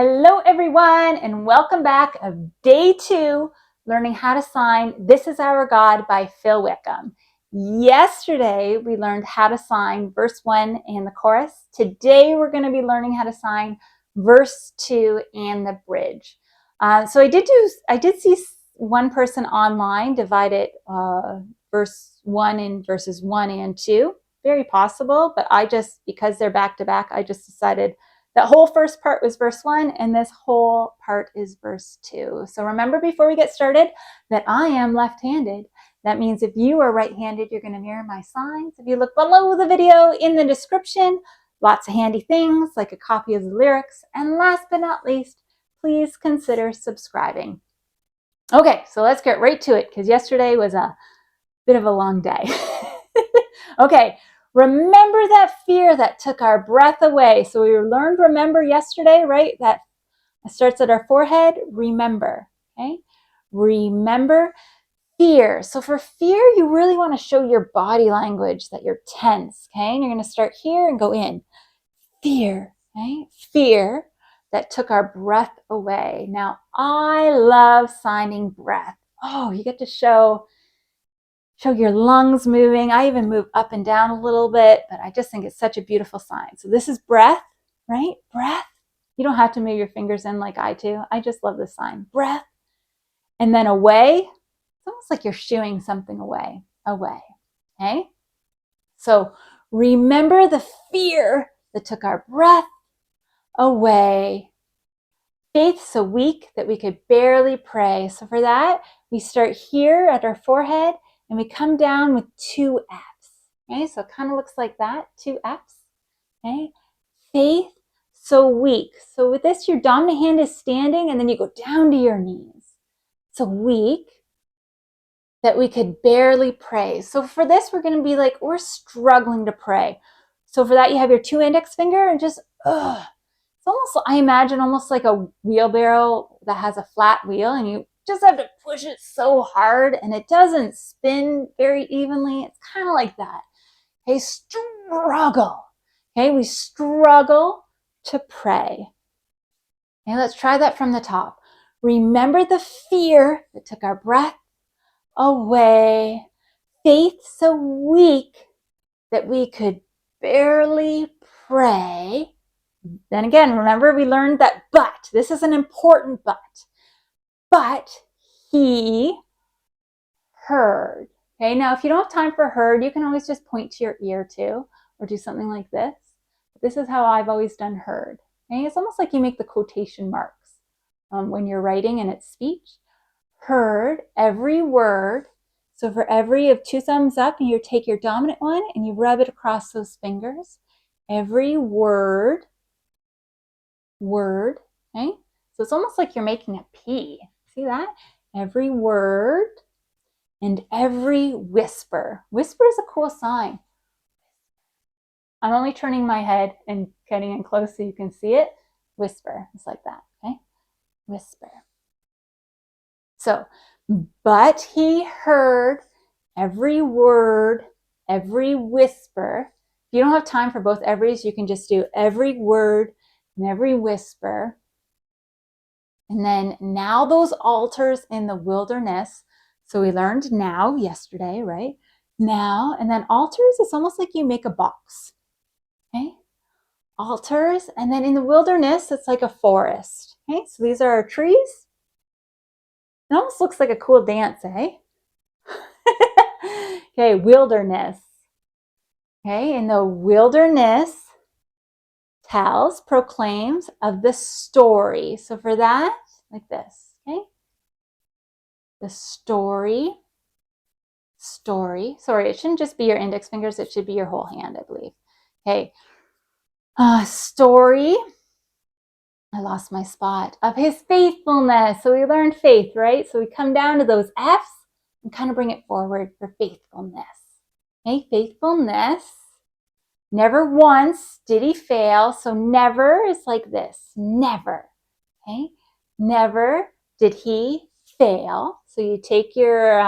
Hello everyone and welcome back of day 2, learning how to sign This Is Our God by Phil Wickham. Yesterday we learned how to sign verse 1 and the chorus. Today we're going to be learning how to sign verse 2 and the bridge. So I did see one person online divide it verse 1 in verses 1 and 2. Very possible, but because they're back to back, I just decided that whole first part was verse 1 and this whole part is verse 2. So remember before we get started that I am left-handed. That means if you are right-handed, you're going to mirror my signs. If you look below the video in the description, lots of handy things like a copy of the lyrics. And last but not least, please consider subscribing. Okay, so let's get right to it because yesterday was a bit of a long day. Okay. Remember that fear that took our breath away. So we learned remember yesterday, right? That starts at our forehead. Remember, okay? Remember fear. So for fear, you really want to show your body language that you're tense, okay? And you're going to start here and go in. Fear, okay? Fear that took our breath away. Now, I love signing breath. Oh, you get to show your lungs moving. I even move up and down a little bit, but I just think it's such a beautiful sign. So this is breath, right? Breath. You don't have to move your fingers in like I do. I just love this sign. Breath. And then away. It's almost like you're shooing something away. Away. Okay? So remember the fear that took our breath away. Faith so weak that we could barely pray. So for that, we start here at our forehead and we come down with 2 F's. Okay, so it kind of looks like that, 2 F's. Okay, faith so weak. So with this, your dominant hand is standing and then you go down to your knees. So weak that we could barely pray. So for this, we're going to be like, we're struggling to pray. So for that, you have your 2 index finger and just, It's almost, I imagine, almost like a wheelbarrow that has a flat wheel and you just have to push it so hard and it doesn't spin very evenly. It's kind of like that. Okay, struggle. Okay, we struggle to pray. Okay, let's try that from the top. Remember the fear that took our breath away. Faith so weak that we could barely pray. Then again, remember we learned that but. This is an important but. But he heard. Okay, now if you don't have time for heard, you can always just point to your ear too, or do something like this. This is how I've always done heard. Okay, it's almost like you make the quotation marks when you're writing and it's speech. Heard every word. So for every of 2 thumbs up, and you take your dominant one and you rub it across those fingers. Every word. Okay? So it's almost like you're making a P. See that? Every word and every whisper. Whisper is a cool sign. I'm only turning my head and getting in close so you can see it. Whisper. It's like that. Okay? Whisper. So, but he heard every word, every whisper. If you don't have time for both everys, you can just do every word and every whisper. And then now those altars in the wilderness. So we learned now yesterday, right? Now, and then altars, it's almost like you make a box. Okay? Altars, and then in the wilderness, it's like a forest. Okay? So these are our trees. It almost looks like a cool dance, eh? Okay, wilderness. Okay, in the wilderness, proclaims of the story. So for that, like this, okay? The story. Sorry, it shouldn't just be your index fingers, it should be your whole hand, I believe. Okay. Story. I lost my spot. Of his faithfulness. So we learned faith, right? So we come down to those F's and kind of bring it forward for faithfulness. Okay, faithfulness. Never once did he fail. So never is like this. Never. Okay. Never did he fail. So you take your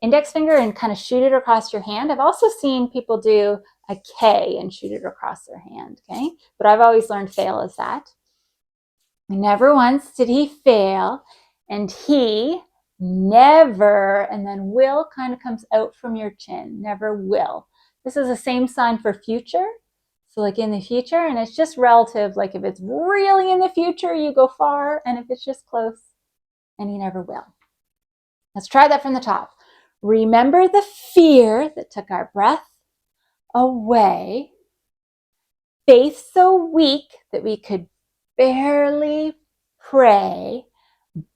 index finger and kind of shoot it across your hand. I've also seen people do a K and shoot it across their hand. Okay. But I've always learned fail as that. Never once did he fail, and he never, and then will kind of comes out from your chin, never will. This is the same sign for future. So like in the future, and it's just relative, like if it's really in the future, you go far, and if it's just close, and you never will. Let's try that from the top. Remember the fear that took our breath away, faith so weak that we could barely pray,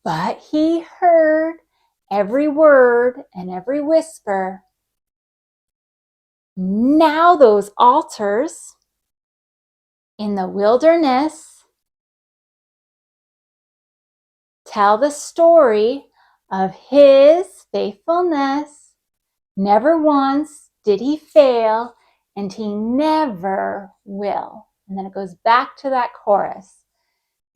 but he heard every word and every whisper. Now those altars in the wilderness tell the story of his faithfulness. Never once did he fail, and he never will. And then it goes back to that chorus.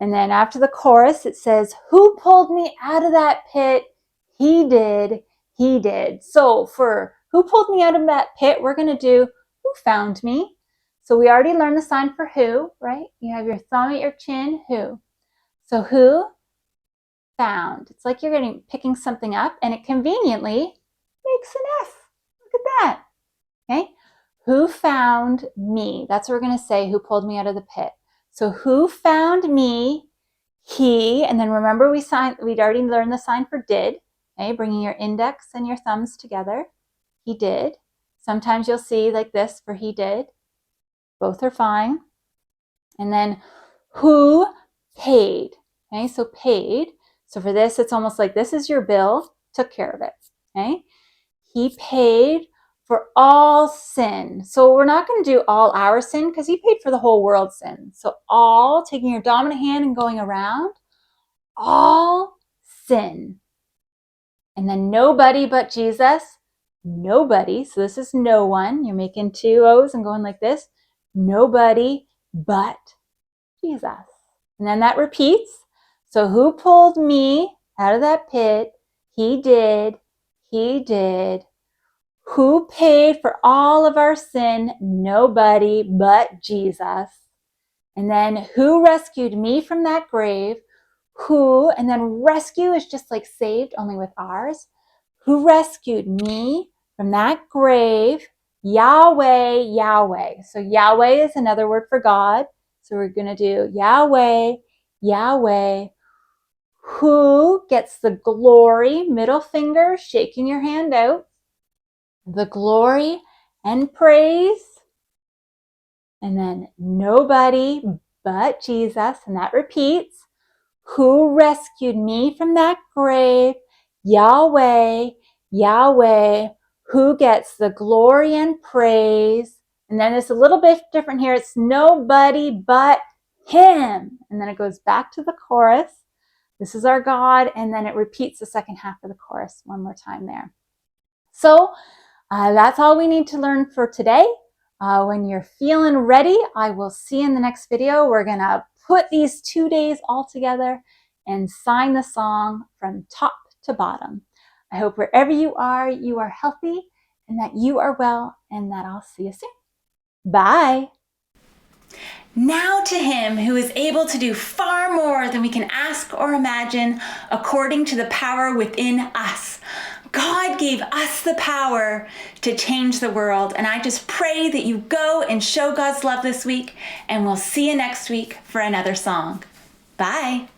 And then after the chorus, it says, who pulled me out of that pit? He did. He did. So for who pulled me out of that pit, we're going to do who found me. So we already learned the sign for who, right? You have your thumb at your chin, who. So who found. It's like you're picking something up, and it conveniently makes an F. Look at that. Okay. Who found me? That's what we're going to say, who pulled me out of the pit. So who found me? He, and then remember we'd already learned the sign for did, okay, bringing your index and your thumbs together. He did. Sometimes you'll see like this for he did. Both are fine. And then who paid, okay, so paid. So for this, it's almost like this is your bill, took care of it, okay. He paid for all sin. So we're not going to do all our sin because he paid for the whole world's sin. So all, taking your dominant hand and going around, all sin. And then nobody but Jesus, nobody. So this is no one. You're making two O's and going like this. Nobody but Jesus. And then that repeats. So who pulled me out of that pit? He did. He did. Who paid for all of our sin? Nobody but Jesus. And then who rescued me from that grave? Who, and then rescue is just like saved, only with ours. Who rescued me from that grave? Yahweh, Yahweh. So Yahweh is another word for God. So we're going to do Yahweh, Yahweh. Who gets the glory? Middle finger, shaking your hand out. The glory and praise, and then nobody but Jesus, and that repeats. Who rescued me from that grave? Yahweh, Yahweh. Who gets the glory and praise? And then it's a little bit different here. It's nobody but him. And then it goes back to the chorus. This is our God, and then it repeats the second half of the chorus one more time there. So that's all we need to learn for today. When you're feeling ready, I will see you in the next video. We're going to put these 2 days all together and sign the song from top to bottom. I hope wherever you are healthy and that you are well, and that I'll see you soon. Bye. Now to him who is able to do far more than we can ask or imagine, according to the power within us. God gave us the power to change the world, and I just pray that you go and show God's love this week, and we'll see you next week for another song. Bye.